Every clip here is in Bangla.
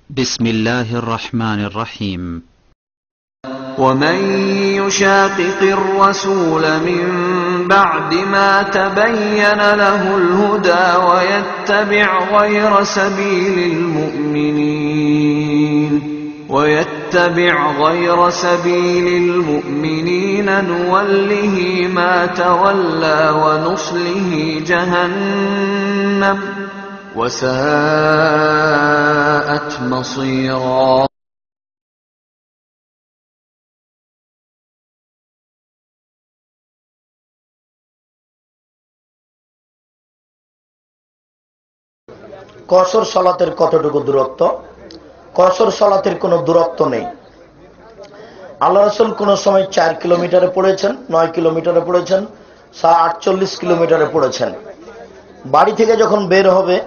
بسم الله الرحمن الرحيم ومن يشاقق الرسول من بعد ما تبين له الهدى ويتبع غير سبيل المؤمنين نوله ما تولى ونصله جهنم وساءت مصيرا কসর সালাতের কতটুকু দূরত্ব? কসর সালাতের কোনো দূরত্ব নেই। আল্লাহ রাসূল কোন সময় 4 কিলোমিটারে পড়েছেন, 9 কিলোমিটারে পড়েছেন, 48 কিলোমিটারে পড়েছেন। বাড়ি থেকে যখন বের হবে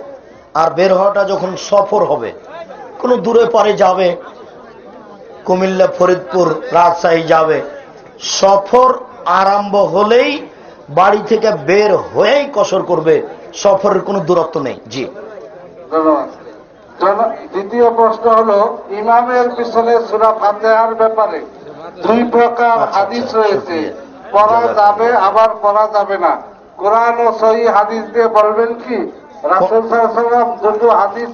আর বের হওয়াটা যখন সফর হবে, কোনো দূরে পারে যাবে, কুমিল্লা, ফরিদপুর, রাজশাহী যাবে, সফর আরম্ভ হলেই বাড়ি থেকে বের হয়েই কসর করবে, সফরের কোনো দূরত্ব নেই। জি, দ্বিতীয় প্রশ্ন হলো, ইমামের পিছনে সূরা ফাতিহার ব্যাপারে 2 প্রকার হাদিস রয়েছে, পড়া যাবে আবার পড়া যাবে না। কোরআন ও সহিহ হাদিস দিয়ে বলবেন কি? রাসূল সাল্লাল্লাহু আলাইহি ওয়াসাল্লাম দুটো হাদিস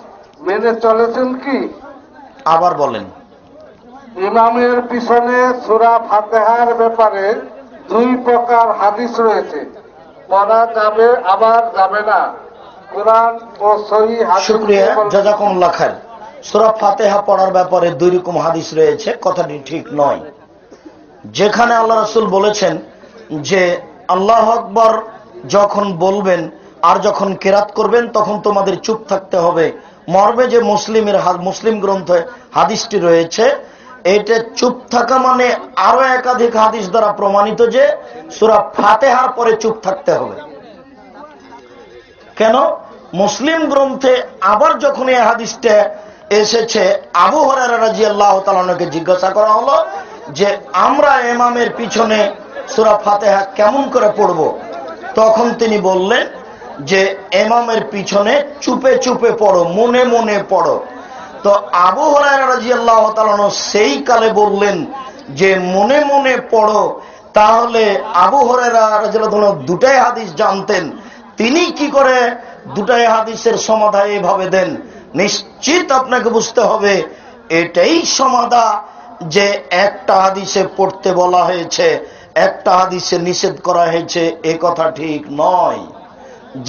মেনে চলেছেন কি? আবার বলেন। ইমামের পিছনে সূরা ফাতিহার ব্যাপারে 2 প্রকার হাদিস রয়েছে, পড়া যাবে আবার যাবে না। কোরআন ও সহিহ হাদিস। শুকরিয়া, জাযাকুমুল্লাহ খায়র। সূরা ফাতিহা পড়ার ব্যাপারে 2 রকম হাদিস রয়েছে, কথাটি ঠিক নয়। যেখানে আল্লাহ রাসূল বলেছেন যে আল্লাহু আকবার যখন বলবেন আর যখন কিরাত করবেন তখন তোমাদের চুপ থাকতে হবে, মর্মে যে মুসলিম গ্রন্থে হাদিসটি রয়েছে, এটা চুপ থাকা মানে আরো একাধিক হাদিস দ্বারা প্রমাণিত যে সূরা ফাতিহার পরে চুপ থাকতে হবে। কেন? মুসলিম গ্রন্থে আবার যখন এই হাদিসটা এসেছে, আবু হুরায়রা রাদিয়াল্লাহু তাআলা আনহুকে জিজ্ঞাসা করা হলো যে আমরা ইমামের পিছনে সূরা ফাতিহা কেমন করে পড়ব, তখন তিনি বললেন যে ইমামের পিছনে চুপে চুপে পড়ো, মনে মনে পড়ো। তো আবু হুরায়রা রাদিয়াল্লাহু তাআলা আনহু সেই কালে বললেন যে মনে মনে পড়ো। তাহলে আবু হুরায়রা রাদিয়াল্লাহু তাআলা দুটাই হাদিস জানতেন, তিনি কি করে দুটাই হাদিসের সমাধান এভাবে দেন? নিশ্চিত আপনাকে বুঝতে হবে এটাই সমাধান যে একটা হাদিসে পড়তে বলা হয়েছে, একটা হাদিসে নিষেধ করা হয়েছে, এ কথা ঠিক নয়।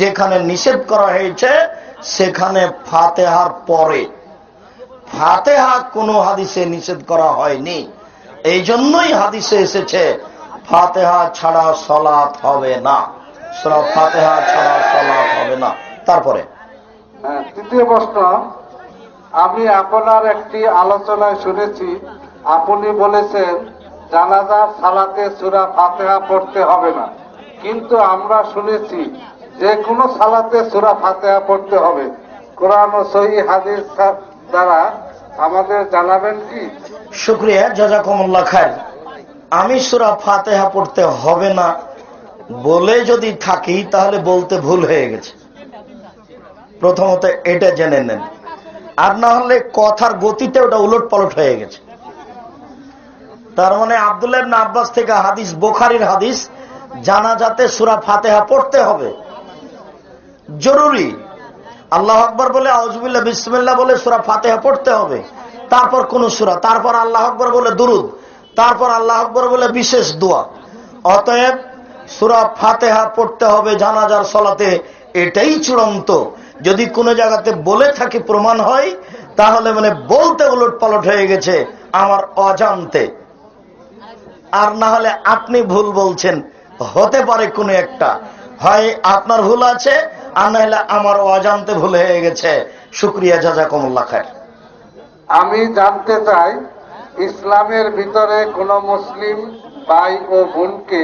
যেখানে নিষেধ করা হয়েছে সেখানে ফাতিহার পরে, ফাতিহা কোনো হাদিসে নিষেধ করা হয়নি। এই জন্যই হাদিসে এসেছে ফাতিহা ছাড়া সালাত হবে না, সূরা ফাতিহা ছাড়া সালাত হবে না। তারপরে তৃতীয় প্রশ্ন, আমি আপনার একটি আলোচনায় শুনেছি আপনি বলেছেন জানাজার সালাতে সূরা ফাতিহা পড়তে হবে না, কিন্তু আমরা শুনেছি যে কোনো সালাতে সূরা ফাতিহা পড়তে হবে। কোরআন ও সহিহ হাদিস দ্বারা আমাদের জানাবেন কি? শুকরিয়া, জাযাকুমুল্লাহ খায়র। আমি সূরা ফাতিহা পড়তে হবে না বলে যদি থাকি তাহলে বলতে ভুল হয়ে গেছে, প্রথমত এটা জেনে নেন। আর না হলে কথার গতিতে ওটা উলট পালট হয়ে গেছে। তার মানে আব্দুল্লাহ ইবনে আব্বাস থেকে হাদিস, বুখারীর হাদিস, জানাজাতে সূরা ফাতিহা পড়তে হবে, জরুরি। আল্লাহু আকবার বলে, আউযু বিল্লাহ, বিসমিল্লাহ বলে সূরা ফাতিহা পড়তে হবে, তারপর কোন সূরা, তারপর আল্লাহু আকবার বলে দুরুদ, তারপর আল্লাহু আকবার বলে বিশেষ দোয়া। অতএব সূরা ফাতিহা পড়তে হবে জানাজার সালাতে, এটাই চূড়ান্ত। যদি কোনো জায়গাতে বলে থাকি প্রমাণ হয় তাহলে মানে বলতে উলট পালট হয়ে গেছে আমার অজান্তে। আর না হলে আপনি ভুল বলছেন, হতে পারে কোনো একটা, হয় আপনার ভুল আছে আর না হলে আমার অজান্তে ভুল হয়ে গেছে। শুকরিয়া, জাযাকুমুল্লাহ খায়র। আমি জানতে চাই, ইসলামের ভিতরে কোন মুসলিম ভাই ও বোনকে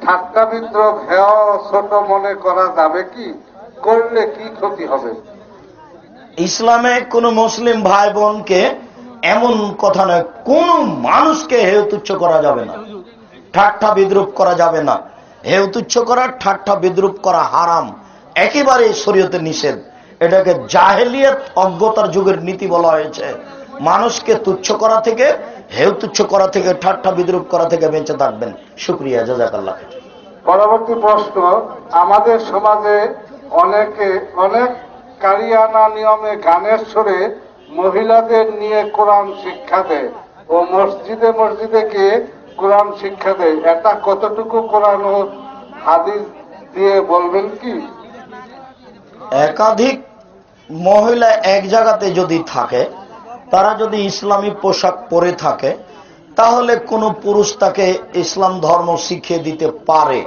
ঠাট্টা বিদ্রূপ, হেয় ছোট মনে করা যাবে কি? করলে কি ক্ষতি হবে? ইসলামে কোন মুসলিম ভাই বোনকে এমন কথা নয়, কোন মানুষকে হেয় তুচ্ছ করা যাবে না, ঠাট্টা বিদ্রূপ করা যাবে না। হেয় তুচ্ছ করা, ঠাট্টা বিদ্রূপ করা হারাম, একেবারে শরীয়তে নিষেধ। এটাকে জাহেলিয়াত অজ্ঞতার যুগের নীতি বলা হয়েছে। মানুষকে তুচ্ছ করা থেকে, হেউ তুচ্ছ করা থেকে, ঠাট্টা বিদ্রুপ করা থেকে বেঁচে থাকবেন। শুকরিয়া, জাযাকাল্লাহ। পরবর্তী প্রশ্ন, আমাদের সমাজে অনেক কারিয়ানা নিয়মে গানের সুরে মহিলাদের নিয়ে কোরআন শিক্ষা দেয় ও মসজিদে মসজিদে গিয়ে কোরআন শিক্ষা দেয়। এটা কতটুকু কোরআন ও হাদিস দিয়ে বলবেন কি? একাধিক মহিলা এক জায়গাতে যদি থাকে, তারা যদি ইসলামী পোশাক পরে থাকে, তাহলে কোনো পুরুষ তাকে ইসলাম ধর্ম শিখিয়ে দিতে পারে,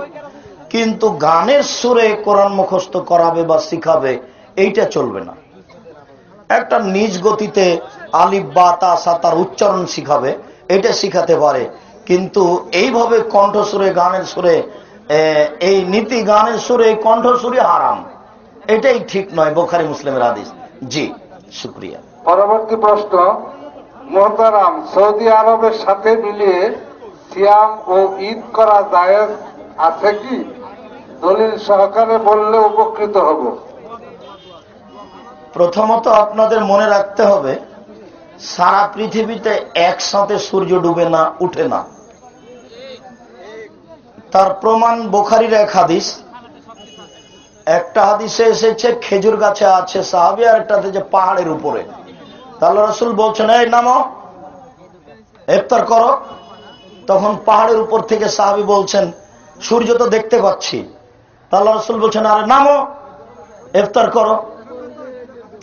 কিন্তু গানের সুরে কোরআন মুখস্থ করাবে বা শিখাবে এইটা চলবে না। একটা নিজ গতিতে আলিফ বা তা সা তার উচ্চারণ শিখাবে, এটা শিখাতে পারে, কিন্তু এইভাবে কণ্ঠসুরে গানের সুরে, এই নীতি গানের সুরে এই কণ্ঠসুরে হারাম, এটাই ঠিক নয়। বুখারী মুসলিমের হাদিস। জি, শুকরিয়া। পরবর্তী প্রশ্ন, মোহতারাম, সৌদি আরবের সাথে মিলিয়ে সিয়াম ও ঈদ করা জায়েজ আছে কি? দলিল সহকারে বললে উপকৃত হব। প্রথমত আপনাদের মনে রাখতে হবে, সারা পৃথিবীতে একসাথে সূর্য ডুবে না, উঠে না। তার প্রমাণ বুখারীর এক হাদিস। একটা হাদিসে এসেছে খেজুর গাছে আছে সাহাবী, আর একটা যে পাহাড়ের উপরে। আল্লাহ রাসূল বলছেন, এই নামো, ইফতার করো। তখন পাহাড়ের উপর থেকে সাহাবী বলছেন, সূর্য তো দেখতে পাচ্ছি। আল্লাহ রাসূল বলছেন, আরে নামো, ইফতার করো।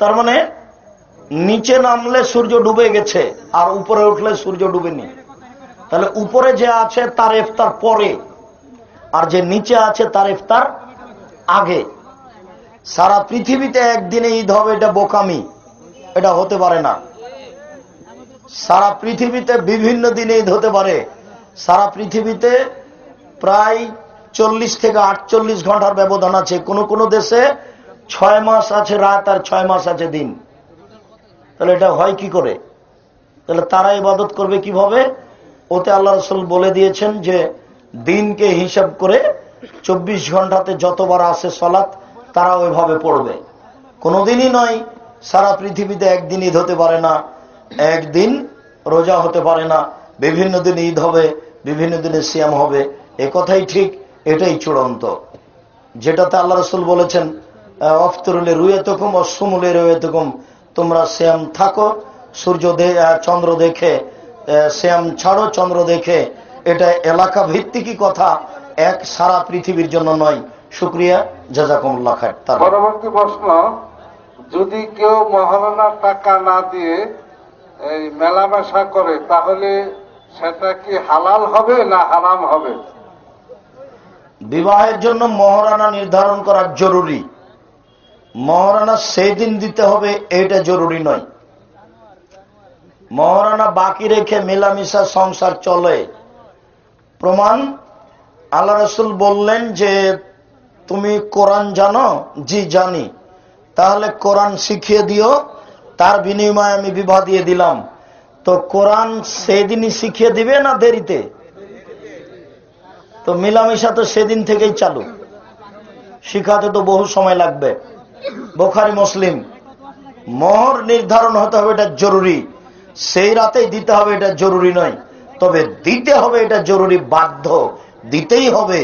তার মানে নিচে নামলে সূর্য ডুবে গেছে, আর উপরে উঠলে সূর্য ডুবেনি। তাহলে উপরে যে আছে তার ইফতার পরে, আর যে নিচে আছে তার ইফতার আগে। সারা পৃথিবীতে একদিনে ঈদ হবে, এটা বোকামি, এটা হতে পারে না। সারা পৃথিবীতে বিভিন্ন দিনে ঈদ হতে পারে। সারা পৃথিবীতে প্রায় 40 থেকে 48 ঘন্টার ব্যবধান আছে। কোন কোন দেশে 6 মাস আছে রাত আর 6 মাস আছে দিন। তাহলে এটা হয় কি করে? তাহলে তারা ইবাদত করবে কিভাবে? ওতে আল্লাহ রাসূল বলে দিয়েছেন যে দিনকে হিসাব করে 24 ঘন্টাতে যতবার আসে সালাত তারা ওইভাবে পড়বে। কোনোদিনই নয় সারা পৃথিবীতে একদিন ঈদ হতে পারে না, একদিন রোজা হতে পারে না। বিভিন্ন দিন ঈদ হবে, বিভিন্ন দিনে সিয়াম হবে। এ কথাই ঠিক, এটাই চূড়ান্ত। যেটাতে আল্লাহ রাসূল বলেছেন, আফতরুলে রুয়াতুকুম ওয়াসুমুলে রুয়াতুকুম, তোমরা সিয়াম থাকো, সূর্য চন্দ্র দেখে সিয়াম ছাড়ো চন্দ্র দেখে। এটা এলাকা ভিত্তিকই কথা, এক সারা পৃথিবীর জন্য নয়। শুকরিয়া, জাযাকুমুল্লাহ খায়র। পরবর্তী প্রশ্ন, যদি কেউ মহারণার টাকা না দিয়ে এই মেলামেশা করে, তাহলে সেটা কি হালাল হবে না হারাম হবে? বিবাহের জন্য মহারণা নির্ধারণ করা জরুরি। মহারণা সেই দিন দিতে হবে এটা জরুরি নয়। মহারণা বাকি রেখে মেলামেশা সংসার চলে। প্রমাণ, আল্লাহ রাসূল বললেন যে তুমি কোরআন জানো? জি জানি। তাহলে কোরআন শিখিয়ে দিও, তার বিনিময়ে আমি বিবাহ দিয়ে দিলাম। তো কোরআন সেদিনই শিখিয়ে দিবে না দেরিতে? তো মেলামেশা তো সেদিন থেকেই চালু, শিখাতে তো বহু সময় লাগবে। বুখারী মুসলিম। মোহর নির্ধারণ হতে হবে, এটা জরুরি। সেই রাতেই দিতে হবে, এটা জরুরি নয়। তবে দিতে হবে, এটা জরুরি, বাধ্য, দিতেই হবে।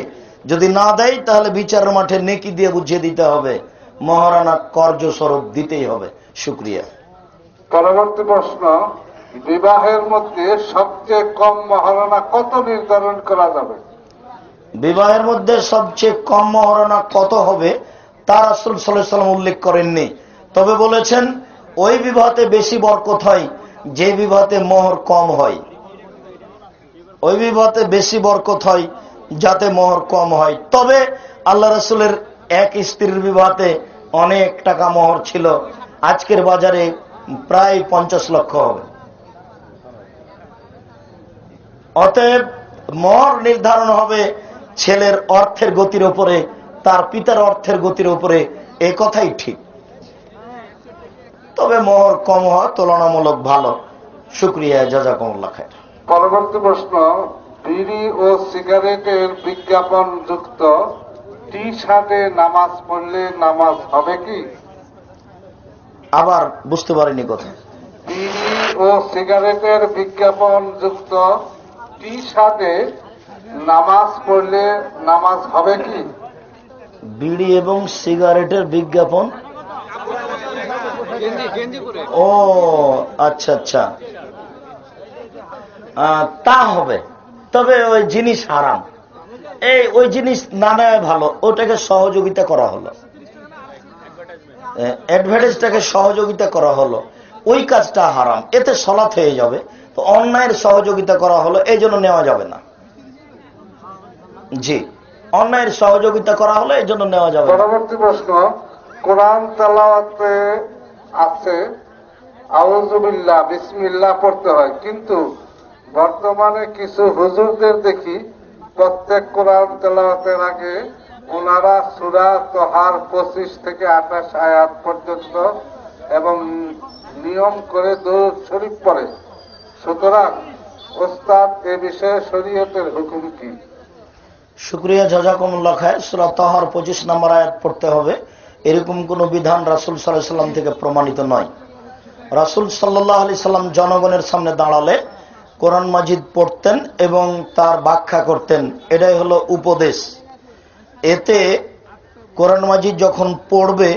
যদি না দেয় তাহলে বিচারের মাঠে নেকি দিয়ে বুঝিয়ে দিতে হবে। মহারানা কর্য স্বরূপ দিতেই হবে। শুকরিয়া। পরবর্তী প্রশ্ন, বিবাহের মধ্যে সবচেয়ে কম মহারণা কত নির্ধারণ করা যাবে? বিবাহের মধ্যে সবচেয়ে কম মহারণা কত হবে তা রাসূল সাল্লাল্লাহু আলাইহি ওয়াসাল্লাম উল্লেখ করেননি। তবে বলেছেন ওই বিবাহতে বেশি বরকত হয় যে বিবাহতে মোহর কম হয়। ওই বিবাহতে বেশি বরকত হয় যাতে মোহর কম হয়। তবে আল্লাহ রাসূলের এক স্ত্রীর বিবাহতে অনেক টাকা মোহর ছিল, আজকের বাজারে প্রায় 50 লক্ষ হবে। অতএব মোহর নির্ধারণ হবে ছেলের অর্থের গতির উপরে, তার পিতার অর্থের গতির উপরে, এ কথাই ঠিক। তবে মোহর কম হওয়া তুলনামূলক ভালো। শুকরিয়া, জাযাকুমুল্লাহ খায়র। পরবর্তী প্রশ্ন, বিড়ি ও সিগারেটের বিজ্ঞাপন যুক্ত টি শার্টে নামাজ পড়লে নামাজ হবে কি? আবার বুঝতে পারিনি কথা। বিড়ি ও সিগারেটের বিজ্ঞাপন যুক্ত টি শার্টে নামাজ পড়লে নামাজ হবে কি? বিড়ি এবং সিগারেটের বিজ্ঞাপন, ও আচ্ছা আচ্ছা, তা হবে, তবে ওই জিনিস হারাম। ওই জিনিস না নেওয়া ভালো, ওটাকে সহযোগিতা করা হলো, অ্যাডভার্টাইজটাকে সহযোগিতা করা হলো, ওই কাজটা হারাম, এতে সলাৎ হয়ে যাবে। তো অন্যায়ের সহযোগিতা করা হলো, এই জন্য নেওয়া যাবে না। জি, অন্যায়ের সহযোগিতা করা হলো, এই জন্য নেওয়া যাবে। পরবর্তী প্রশ্ন, কোরআন তেলাওয়াতে আছে আউযুবিল্লাহ বিসমিল্লাহ পড়তে হয়, কিন্তু বর্তমানে কিছু হুজুরদের দেখি প্রত্যেক কোরআন তেলাওয়াতের আগে ওনারা সূরা তোহার 25 থেকে 28 আয়াত পর্যন্ত এবং নিয়ম করে দুরূদ শরীফ পড়ে। সুতরাং ওস্তাদ এ বিষয়ে শরীয়তের হুকুম কি? শুকরিয়া, জাযাকুমুল্লাহ খায়র। সূরা তাহার 25 নম্বর আয়াত পড়তে হবে, এরকম কোন বিধান রাসূল সাল্লাল্লাহু আলাইহি সাল্লাম থেকে প্রমাণিত নয়। রাসূল সাল্লাল্লাহু আলাইহি সাল্লাম জনগণের সামনে দাঁড়ালে কোরআন মাজিদ পড়তেন এবং তার ব্যাখ্যা করতেন, এটাই হলো উপদেশ। এতে কোরআন মাজিদ যখন পড়বে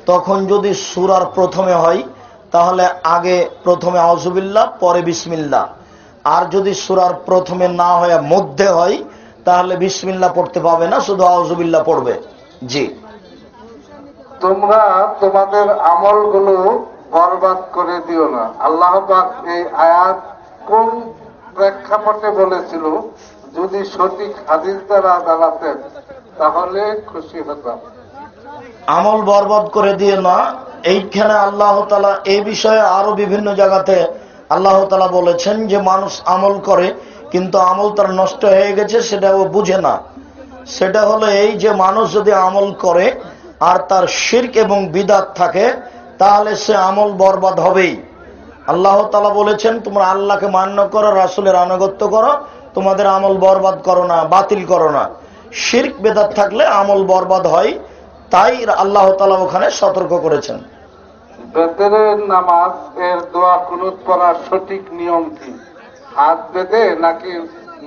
তখন যদি সূরার প্রথমে হয় তাহলে আগে প্রথমে আউযুবিল্লাহ পরে বিসমিল্লাহ, আর যদি সূরার প্রথমে না হয় মধ্যে হয় তাহলে বিসমিল্লাহ পড়তে পাবে না, শুধু আউযুবিল্লাহ পড়বে। জি, তোমরা তোমাদের আমলগুলো বরবাদ করে দিও না, আল্লাহ পাক এই আয়াত কোন প্রেক্ষাপটে বলেছিল? যদি সঠিক হাদিস দ্বারা জানাতেন তাহলে খুশি হতাম। আমল বরবাদ করে দিয়ে না, এইখানে আল্লাহ তাআলা এই বিষয়ে আরো বিভিন্ন জায়গাতে আল্লাহ তাআলা বলেছেন যে মানুষ আমল করে কিন্তু আমল তার নষ্ট হয়ে গেছে, সেটা ও বুঝে না। সেটা হলো এই যে মানুষ যদি আমল করে আর তার শিরক এবং বিদআত থাকে তাহলে সে আমল বরবাদ হবেই। আল্লাহ তাআলা বলেছেন তোমরা আল্লাহকে মান্য করো, রাসূলের আনুগত্য করো, তোমাদের আমল বরবাদ করো না, বাতিল করো না। শিরক বিদআত থাকলে আমল বরবাদ হয়, তাই আল্লাহ তাআলা ওখানে সতর্ক করেছেন। বেতরের নামাজ এর দোয়া কুনুত পড়ার সঠিক নিয়ম কি? হাত বেঁধে নাকি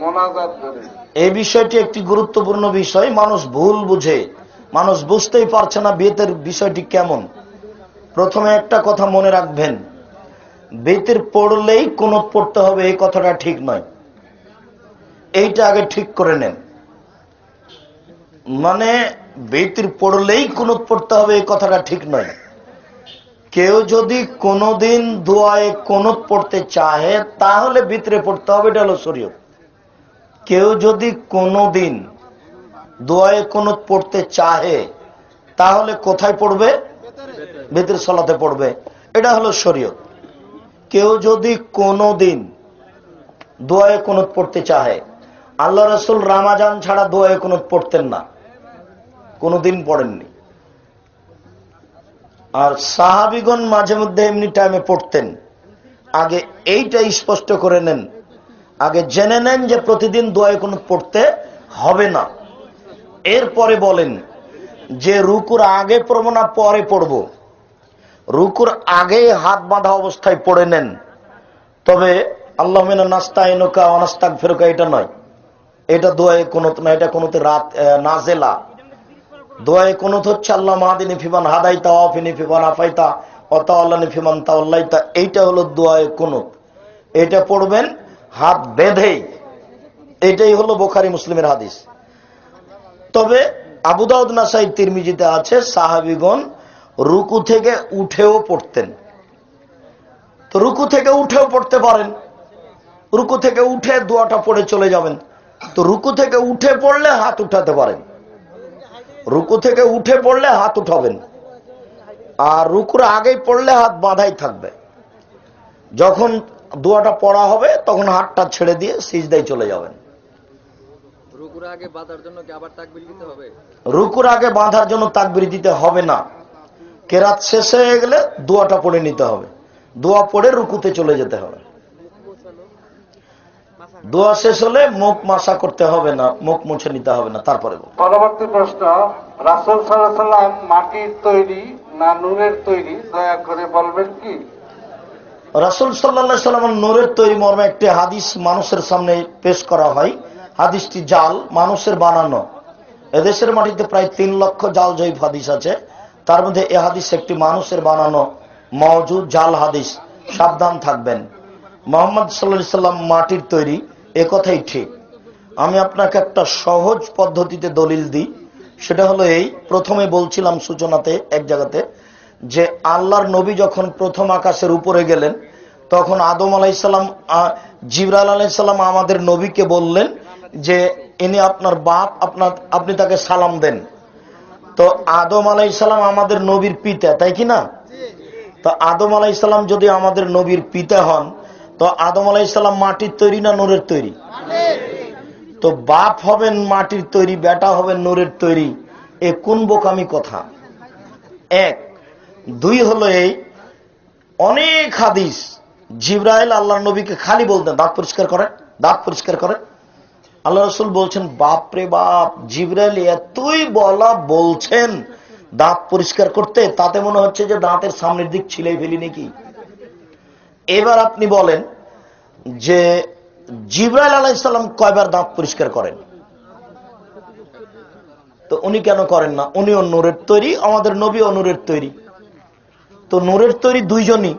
মোনাজাত ধরে? এই বিষয়টি একটি গুরুত্বপূর্ণ বিষয়, মানুষ ভুল বুঝে, মানুষ বুঝতেই পারছে না বেতের বিষয়টি কেমন। প্রথমে একটা কথা মনে রাখবেন, বেতের পড়লেই কুনুত পড়তে হবে এই কথাটা ঠিক নয়, এইটা আগে ঠিক করে নেন। মানে বেতের পড়লেই কুনুত পড়তে হবে এই কথাটা ঠিক নয়। কেউ যদি কোনোদিন দোয়ায় কুনুত পড়তে চাহে তাহলে ভিতরে পড়তে হবে, এটা হলো শরীয়ত। কেউ যদি কোনোদিন দোয়ায় কুনুত পড়তে চাহে তাহলে কোথায় পড়বে? ভিতরে সালাতে পড়বে, এটা হলো শরীয়ত। কেউ যদি কোনোদিন দোয়ায় কুনুত পড়তে চাহে, আল্লাহ রাসূল রমাজান ছাড়া দোয়ায় কুনুত পড়তেন না, কোনোদিন পড়েননি। আর সাহাবীগণ মাঝে মধ্যে এমনি টাইমে পড়তেন। আগে এইটা স্পষ্ট করে নেন, আগে জেনে নেন যে প্রতিদিন দোয়ায় কুনুত পড়তে হবে না। এরপরে বলেন যে রুকুর আগে পড়বো না পরে পড়বো। রুকুর আগে হাত বাঁধা অবস্থায় পড়ে নেন, তবে আল্লাহুম্মা নাস্তাইনুকা ওয়া নাস্তাগফিরুকা এটা নয়, এটা দোয়ায়ে কুনুত না, এটা কুনুতের রাত নাজেলা। দোয়ায়ে কুনুত হচ্ছে আল্লাহ মাহদিনি ফিমান হাদাইতা ওয়া আফিনি ফিমান আফাইতা ওয়া তাওয়াল্লানি ফিমান তাওয়াল্লাইতা, এইটা হলো দোয়ায়ে কুনুত। এটা পড়বেন হাত বেঁধেই, এটাই হলো বুখারী মুসলিমের হাদিস। তবে আবু দাউদ নাসাই তিরমিজিতে আছে সাহাবীগণ রুকু থেকে উঠেও পড়তেন। তো রুকু থেকে উঠেও পড়তে পারেন, রুকু থেকে উঠে দোয়াটা পড়ে চলে যাবেন। তো রুকু থেকে উঠে পড়লে হাত উঠাতে পারেন, রুকু থেকে উঠে পড়লে হাত উঠাবেন, আর রুকুর আগেই পড়লে হাত বাঁধাই থাকবে। যখন দোয়াটা পড়া হবে তখন হাতটা ছেড়ে দিয়ে সিজদায় চলে যাবেন। রুকুর আগে বাঁধার জন্য কি আবার তাকবীর দিতে হবে? রুকুর আগে বাঁধার জন্য তাকবীর দিতে হবে না, কেরাত শেষ হয়ে গেলে দোয়াটা পড়ে নিতে হবে, দোয়া পড়ে রুকুতে চলে যেতে হবে। দোয়া শেষ হলে মুখ মাসা করতে হবে না, মুখ মুছে নিতে হবে না, তারপরে। পরবর্তী প্রশ্ন, রাসূল সাল্লাল্লাহু আলাইহি ওয়াসাল্লাম মাটির তৈরি না নূরের তৈরি, দয়া করে বলবেন কি? রাসূল সাল্লাল্লাহু আলাইহি ওয়াসাল্লাম নূরের তৈরি মর্মে একটি হাদিস মানুষের সামনে পেশ করা হয়। হাদিসটি জাল, মানুষের বানানো। এদেশের মাটিতে প্রায় 3 লক্ষ জাল জয়ীফ হাদিস আছে, তার মধ্যে এ হাদিস একটি মানুষের বানানো মওজুদ জাল হাদিস। সাবধান থাকবেন। মুহাম্মদ সাল্লাল্লাহু আলাইহি ওয়াসাল্লাম মাটির তৈরি, এ কথাই ঠিক। আমি আপনাকে একটা সহজ পদ্ধতিতে দলিল দিই। সেটা হলো এই, প্রথমে বলছিলাম সূচনাতে এক জায়গাতে যে আল্লাহর নবী যখন প্রথম আকাশের উপরে গেলেন তখন আদম আলাইহিস সালাম, জিবরাইল আলাইহিস সালাম আমাদের নবীকে বললেন যে ইনি আপনার বাপ, আপনি তাকে সালাম দেন। তো আদম আলাইহিস সালাম আমাদের নবীর পিতা, তাই কি না? তো আদম আলাইহিস সালাম যদি আমাদের নবীর পিতা হন, তো আদম আলাইহিস সালাম মাটির তৈরি না নূরের তৈরি? তো বাপ হবেন মাটির তৈরি, বেটা হবেন নূরের তৈরি, এ কোন বোকামি কথা? এক। দুই হলো এই, অনেক হাদিস জিবরাইল আল্লাহর নবীকে খালি বলতেন দাঁত পরিষ্কার করেন, দাঁত পরিষ্কার করেন। আল্লাহ রাসূল বলছেন বাপ রে বাপ, জিবরাইল এতই বলা বলছেন দাঁত পরিষ্কার করতে, তাতে মনে হচ্ছে যে দাঁতের সামনের দিক ছিলাই ফেলি নাকি। এবার আপনি বলেন যে জিবরাইল আলাইহিস সালাম কয়বার দাঁত পরিষ্কার করেন? তো উনি কেন করেন না? উনিও নূরের তৈরি, আমাদের নবীও নূরের তৈরি। তো নূরের তৈরি দুইজনই,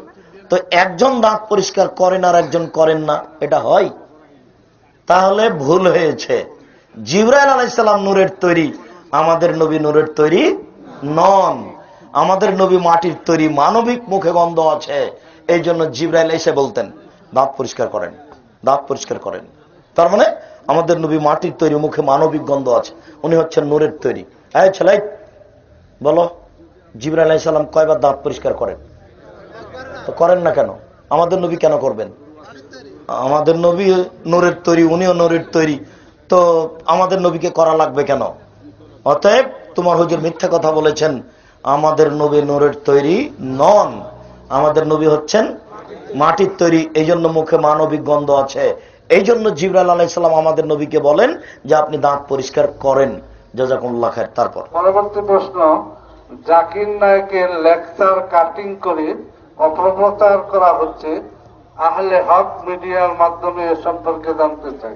তো একজন দাঁত পরিষ্কার করেন আর একজন করেন না, এটা হয়? তাহলে ভুল হয়েছে। জিবরাইল আলাইহিস সালাম নূরের তৈরি, আমাদের নবী নূরের তৈরি নন। আমাদের নবী মাটির তৈরি, মানবিক মুখে গন্ধ আছে, এই জন্য জিবরাইল এসে বলতেন দাঁত পরিষ্কার করেন, দাঁত পরিষ্কার করেন। তার মানে আমাদের নবী মাটির তৈরি, মুখে মানবিক গন্ধ আছে, উনি হচ্ছেন নূরের তৈরি। এই ছেলে বলো, জিবরাইল আলাইহিস সালাম কয়বার দাঁত পরিষ্কার করেন? তো করেন না কেন? আমাদের নবী কেন করবেন? আমাদের নবী নূরের তৈরি, উনিও নূরের তৈরি, তো আমাদের নবীকে করা লাগবে কেন? অতএব তোমার হুজুর মিথ্যা কথা বলেছেন, আমাদের নবী নূরের তৈরি নন, আমাদের নবী হচ্ছেন মাটির তৈরি, এই জন্য মুখে মানবিক গন্ধ আছে। এই জন্য জিবরাইল আলাইহিস সালাম আমাদের নবীকে বলেন যে আপনি দাঁত পরিষ্কার করেন। জাযাকুমুল্লাহ খায়ের। তারপর পরবর্তী প্রশ্ন, জাকির নায়েকের লেকচার কাটিং করে অপপ্রচার করা হচ্ছে, আহলে হক মিডিয়ার মাধ্যমে এ সম্পর্কে জানতে চাই।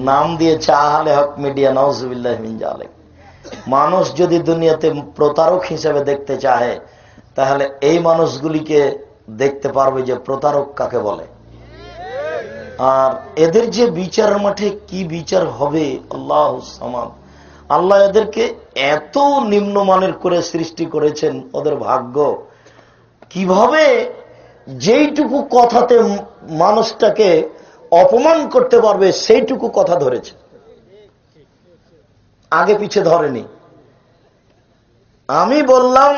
নাম দিয়েছে আহলে হক মিডিয়া, নাউজুবিল্লাহ মিন যালিক। মানুষ যদি দুনিয়াতে প্রতারক হিসেবে দেখতে চায়, তাহলে এই মানুষগুলিকে দেখতে পারবে যে প্রতারক কাকে বলে। আর এদের যে বিচারের মাঠে কি বিচার হবে, আল্লাহু সামাদ। আল্লাহ এদেরকে এত নিম্নমানের করে সৃষ্টি করেছেন, ওদের ভাগ্য। কিভাবে যেইটুকু কথাতে মানুষটাকে অপমান করতে পারবে সেইটুকু কথা ধরেছে, আগে পিছে ধরেনি। আমি বললাম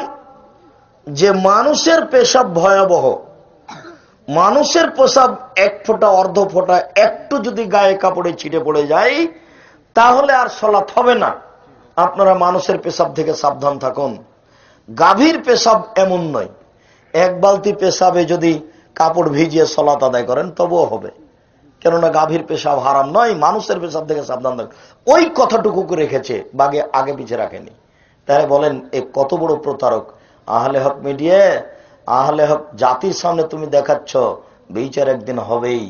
যে মানুষের পেশাব ভয়াবহ, মানুষের পেশাব এক ফোঁটা অর্ধ ফোঁটা একটু যদি গায়ে কাপড়ে ছিটে পড়ে যায় তাহলে আর সালাত হবে না। আপনারা মানুষের পেশাব থেকে সাবধান থাকুন। গাভীর পেশাব এমন নয়, এক বালতি পেশাবে যদি কাপড় ভিজিয়ে সালাত আদায় করেন তবুও হবে, কেননা গাভীর পেশাব হারাম নয়। মানুষের পেশাব থেকে সাবধান থাকুন, ওই কথাটুকু রেখেছে, বাগে আগে পিছে রাখেনি। তাই বলেন এ কত বড় প্রতারক। আহলে হক মিডিয়া, আহলে হক জাতির সামনে তুমি দেখাচ্ছ, বিচার একদিন হবেই।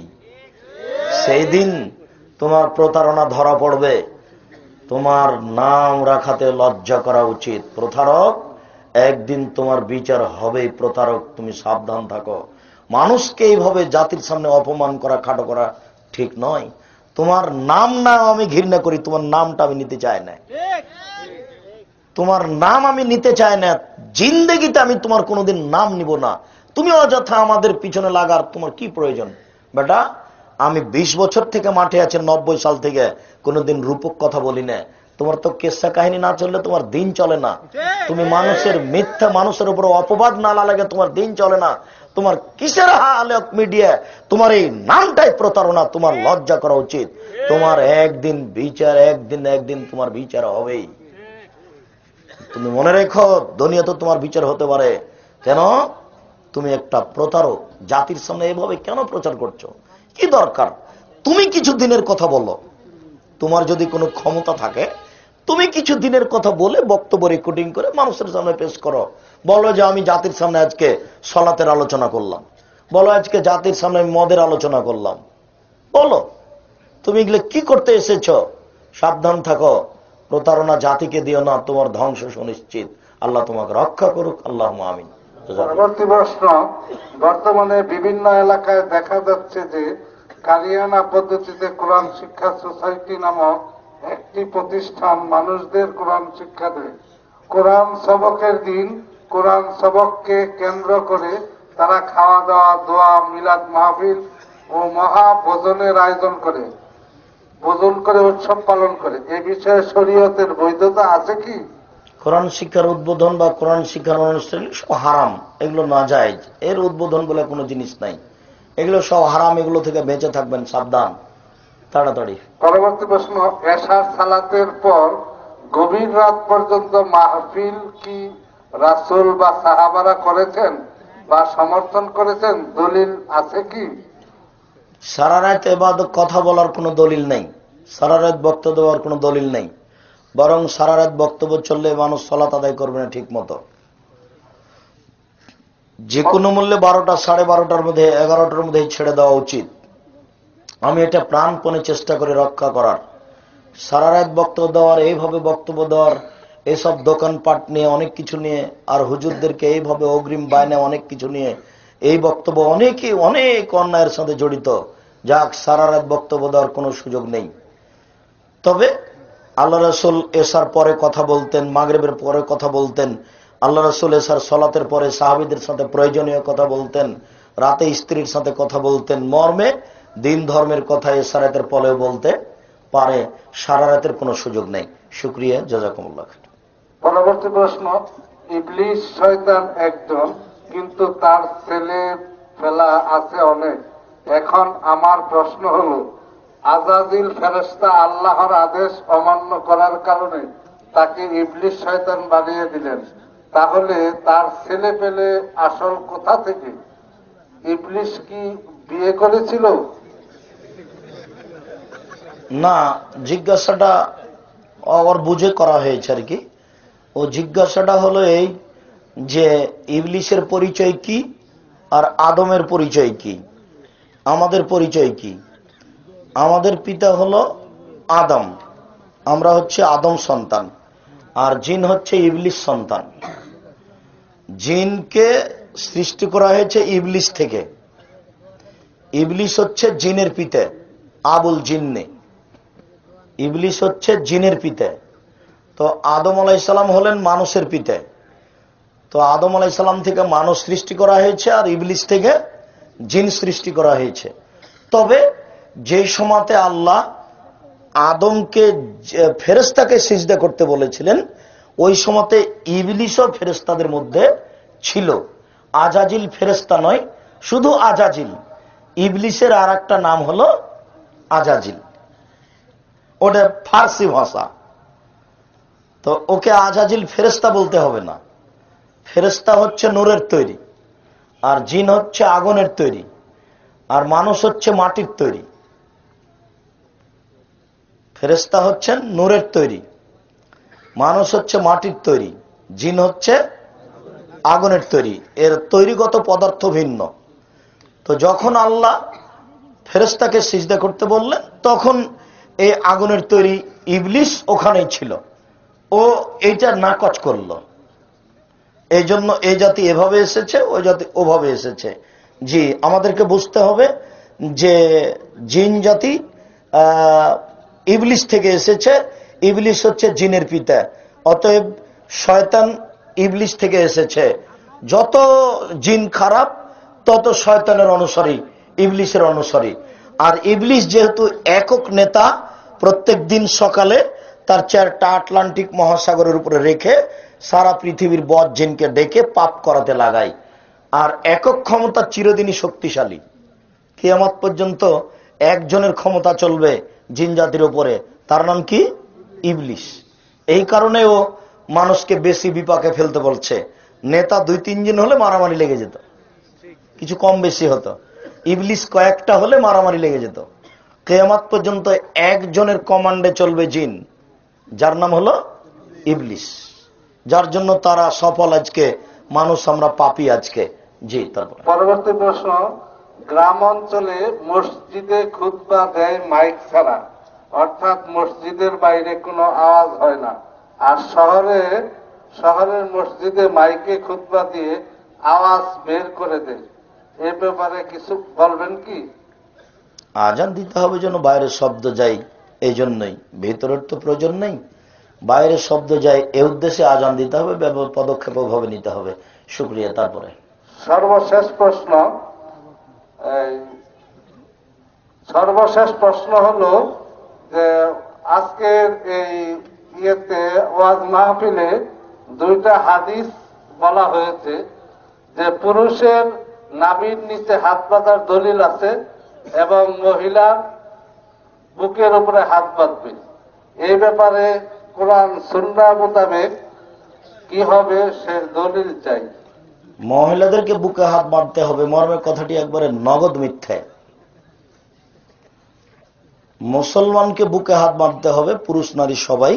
সেই দিন তোমার প্রতারণা ধরা পড়বে, তোমার নাম রাখাতে লজ্জা করা উচিত। প্রতারক, একদিন তোমার বিচার হবেই। প্রতারক, তুমি সাবধান থাকো। মানুষকে এইভাবে জাতির সামনে অপমান করা, খাটো করা ঠিক নয়। তোমার নাম না আমি ঘৃণা করি, তোমার নামটা আমি নিতে চাই না, তোমার নাম আমি নিতে চাই না। জিন্দেগিতে আমি তোমার কোনোদিন নাম নিব না। তুমি অযথা আমাদের পিছনে লাগার তোমার কি প্রয়োজন? বেটা, আমি 20 বছর থেকে মাঠে আছি, 90 সাল থেকে কোনোদিন রূপক কথা বলি না। তোমার তো কেসা কাহিনী না চললে তোমার দিন চলে না। তুমি মানুষের মিথ্যা, মানুষের উপর অপবাদ না লাগে তোমার দিন চলে না। তোমার কিসের আহলে হক মিডিয়া? তোমার এই নামটাই প্রতারণা। তোমার লজ্জা করা উচিত। তোমার একদিন বিচার, একদিন তোমার বিচার হবেই। তুমি মনে রেখো, দুনিয়া তো তোমার বিচার হতে পারে। কেন? তুমি একটা প্রতারক। জাতির সামনে এভাবে কেন প্রচার করছো? কি দরকার? তুমি কিছু দিনের কথা বলো। তোমার যদি কোনো ক্ষমতা থাকে তুমি কিছু দিনের কথা বলে বক্তব্য রেকর্ডিং করে মানুষের সামনে পেশ করো, বলো যে আমি জাতির সামনে আজকে সলাতের আলোচনা করলাম, বলো আজকে জাতির সামনে আমি মদের আলোচনা করলাম, বলো তুমি এগুলো কি করতে এসেছ। সাবধান থাকো, প্রতারণা জাতিকে দিও না, তোমার ধ্বংস সুনিশ্চিত। আল্লাহ তোমাকে রক্ষা করুক, আল্লাহ আমিন। পরবর্তী প্রশ্ন, বর্তমানে বিভিন্ন এলাকায় দেখা যাচ্ছে যে কারিয়ানা পদ্ধতিতে কোরআন শিক্ষা সোসাইটি নামক একটি প্রতিষ্ঠান মানুষদের কোরআন শিক্ষা দেয়। কোরআন সবকের দিন কোরআন সবককে কেন্দ্র করে তারা খাওয়া দাওয়া, দোয়া, মিলাদ মাহফিল ও মহা ভোজনের আয়োজন করে, ভোজন করে উৎসব পালন করে। এ বিষয়ে শরীয়তের বৈধতা আছে কি? কোরআন শিক্ষার উদ্বোধন বা কোরআন শিক্ষার অনুষ্ঠান সব হারাম, এগুলো নাজায়েজ। এর উদ্বোধন বলে কোনো জিনিস নাই, এগুলো সব হারাম, এগুলো থেকে বেঁচে থাকবেন, সাবধান তাড়াতাড়ি। পরবর্তী প্রশ্ন, এশার সালাতের পর গভীর রাত পর্যন্ত মাহফিল কি রাসূল বা সাহাবারা করেছেন বা সমর্থন করেছেন? দলিল আছে কি? সারা রাত ইবাদত কথা বলার কোনো দলিল নেই, সারা রাত বক্তব্য দেওয়ার কোনো দলিল নেই, বরং সারা রাত বক্তব্য চললে মানুষ সালাত আদায় করবে না ঠিক মতো। যে কোনো মূল্যে 12টা, 12:30টার মধ্যে, 11টার মধ্যে ছেড়ে দেওয়া উচিত। আমি এটা প্রাণপণে চেষ্টা করে রক্ষা করার। সারা রাত বক্তব্য দেওয়ার, এইভাবে বক্তব্য দেওয়ার, এসব দোকানপাট নিয়ে অনেক কিছু নিয়ে, আর হুজুরদেরকে এইভাবে অগ্রিম বায়না অনেক কিছু নিয়ে এই বক্তব্য অনেকে অনেক অন্যায়ের সাথে জড়িত। যাক, সারা রাত বক্তব্য দেওয়ার কোনো সুযোগ নেই। তবে আল্লাহ রাসূল এশার পরে কথা বলতেন, মাগরিবের পরে কথা বলতেন। আল্লাহ রাসূল এশার সালাতের পরে সাহাবীদের সাথে প্রয়োজনীয় কথা বলতেন, রাতে স্ত্রীর সাথে কথা বলতেন, মর্মে দিন ধর্মের কথা এশারাতের পরেও বলতে পারে। সারা রাতের কোনো সুযোগ নেই। শুকরিয়া, জাযাকুমুল্লাহ। পরবর্তী প্রশ্ন, ইবলিস শয়তান একজন, কিন্তু তার ছেলে ফেলা আছে অনেক। এখন আমার প্রশ্ন হলো, আজাজিল ফেরেশতা আল্লাহর আদেশ অমান্য করার কারণে তাকে ইবলিস শয়তান বানিয়ে দিলেন, তাহলে তার ছেলে পেলে আসল কোথা থেকে? ইবলিস কি বিয়ে করেছিল? না, জিজ্ঞাসাটা ওর বুঝে করা হয়েছে আর কি। ও জিজ্ঞাসাটা হলো এই যে ইবলিসের পরিচয় কি আর আদমের পরিচয় কি, আমাদের পরিচয় কি। আমাদের পিতা হলো আদম, আমরা হচ্ছে আদম সন্তান, আর জিন হচ্ছে ইবলিস সন্তান। জিনকে সৃষ্টি করা হয়েছে ইবলিস থেকে। ইবলিস হচ্ছে জিনের পিতা, আবুল জিন্নে। ইবলিস হচ্ছে জিনের পিতা। তো আদম আলাইহিস সালাম হলেন মানুষের পিতা। তো আদম আলাইহিস সালাম থেকে মানুষ সৃষ্টি করা হয়েছে, আর ইবলিস থেকে জিন সৃষ্টি করা হয়েছে। তবে যে সময়তে আল্লাহ আদমকে ফেরেশতাকে সিজদা করতে বলেছিলেন, ওই সময়তে ইবলিসও ফেরেশতাদের মধ্যে ছিল। আজাজিল ফেরেশতা নয়, শুধু আজাজিল। ইবলিসের আর একটা নাম হলো আজাজিল, ওটা ফার্সি ভাষা। তো ওকে আজাজিল ফেরেশতা বলতে হবে না। ফেরেশতা হচ্ছে নূরের তৈরি, আর জিন হচ্ছে আগুনের তৈরি, আর মানুষ হচ্ছে মাটির তৈরি। ফেরেশতা হচ্ছেন নূরের তৈরি, মানুষ হচ্ছে মাটির তৈরি, জিন হচ্ছে আগুনের তৈরি। এর তৈরিগত পদার্থ ভিন্ন। তো যখন আল্লাহ ফেরেশতাকে সিজদা করতে বললেন, তখন এই আগুনের তৈরি ইবলিস ওখানেই ছিল। ও এইটা নাকচ করলো। এই জন্য এই জাতি এভাবে এসেছে, ওই জাতি ওভাবে এসেছে। জি, আমাদেরকে বুঝতে হবে যে জিন জাতি ইবলিস থেকে এসেছে। ইবলিস হচ্ছে জিনের পিতা, অতএব শয়তান ইবলিস থেকে এসেছে। যত জিন খারাপ তত শয়তানের অনুসারী, ইবলিসের অনুসারী। আর ইবলিস যেহেতু একক নেতা, প্রত্যেক দিন সকালে তার 4টা আটলান্টিক মহাসাগরের উপরে রেখে সারা পৃথিবীর বদ জিনকে ডেকে পাপ করাতে লাগায়। আর একক ক্ষমতা চিরদিনই শক্তিশালী। কিয়ামত পর্যন্ত একজনের ক্ষমতা চলবে জিন জাতির উপরে, তার নাম কি? ইবলিস। এই কারণে ও মানুষকে বেশি বিপাকে ফেলতে বলছে। নেতা 2-3 জন হলে মারামারি লেগে যেত, কিছু কম বেশি হতো। ইবলিস কয়েকটা হলে মারামারি লেগে যেত। কিয়ামত পর্যন্ত একজনের কমান্ডে চলবে জিন, যার নাম হলো ইবলিস, যার জন্য তারা সফল। আজকে মানুষ আমরা পাপি আজকে। জি, তারপর পরবর্তী প্রশ্ন, গ্রাম অঞ্চলে মসজিদে খুতবা দেয় মাইক ছাড়া, অর্থাৎ মসজিদের বাইরে কোনো আওয়াজ হয় না, আর শহরের মসজিদে মাইকে খুতবা দিয়ে আওয়াজ বের করে দেয়, এ ব্যাপারে কিছু বলবেন কি? আজান দিতে হবে যেন বাইরের শব্দ যায়, এই জন্যই। ভেতরের তো প্রয়োজন নেই, বাইরের শব্দ যায় এই উদ্দেশ্যে আজান দিতে হবে, পদক্ষেপ ভাবে নিতে হবে। শুকরিয়া। তারপরে সর্বশেষ প্রশ্ন হলো যে আজকের এই ওয়াজ মাহফিলে দুইটা হাদিস বলা হয়েছে যে পুরুষের নাভির নিচে হাত বাঁধার দলিল আছে এবং মহিলার বুকের উপরে হাত বাঁধবে, এই ব্যাপারে কোরআন সুন্নাহ মোতাবেক কি হবে সে দলিল চাই। মহিলাদেরকে বুকে হাত বাঁধতে হবে মর্মের কথাটি একবারে নগদ মিথ্যে। মুসলমানকে বুকে হাত বাঁধতে হবে পুরুষ নারী সবাই,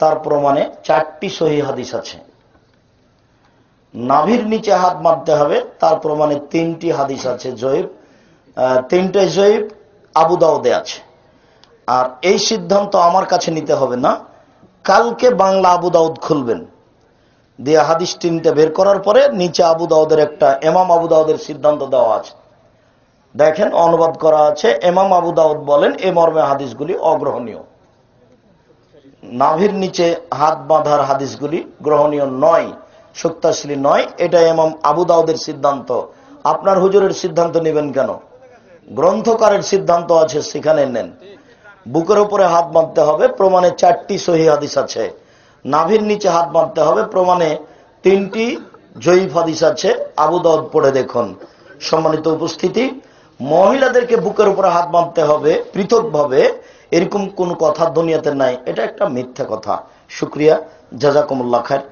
তার প্রমাণে 4টি সহিহ হাদিস আছে। নাভির নিচে হাত বাঁধতে হবে তার প্রমাণে 3টি হাদিস আছে জয়ীফ, 3টাই জয়ীফ, আবু দাউদে আছে। আর এই সিদ্ধান্ত আমার কাছে নিতে হবে না, কালকে বাংলা আবু দাউদ খুলবেন, দিয়ে হাদিস 3টে বের করার পরে নিচে আবু দাউদের একটা ইমাম আবু দাউদের সিদ্ধান্ত দেওয়া আছে, দেখেন অনুবাদ করা আছে। ইমাম আবু দাউদ বলেন এ মর্মে হাদিসগুলি অগ্রহণীয়, নাভির নিচে হাত বাঁধার হাদিসগুলি গ্রহণীয় নয়, শক্তিশালী নয়। এটা ইমাম আবু দাউদের সিদ্ধান্ত, আপনার হুজুরের সিদ্ধান্ত নেবেন কেন? গ্রন্থকারের সিদ্ধান্ত আছে সেখানে নেন। বুকের উপরে হাত বাঁধতে হবে প্রমাণে 4টি সহিহ হাদিস আছে, নাভির নিচে হাত বাঁধতে হবে প্রমাণে 3টি জয়ীফ হাদিস আছে, আবু দাউদ পড়ে দেখুন। সম্মানিত উপস্থিতি, মহিলাদেরকে বুকের উপরে হাত বাঁধতে হবে পৃথকভাবে, এরকম কোন কথা দুনিয়াতে নাই, এটা একটা মিথ্যা কথা। শুকরিয়া, জাযাকুমুল্লাহ খায়ের।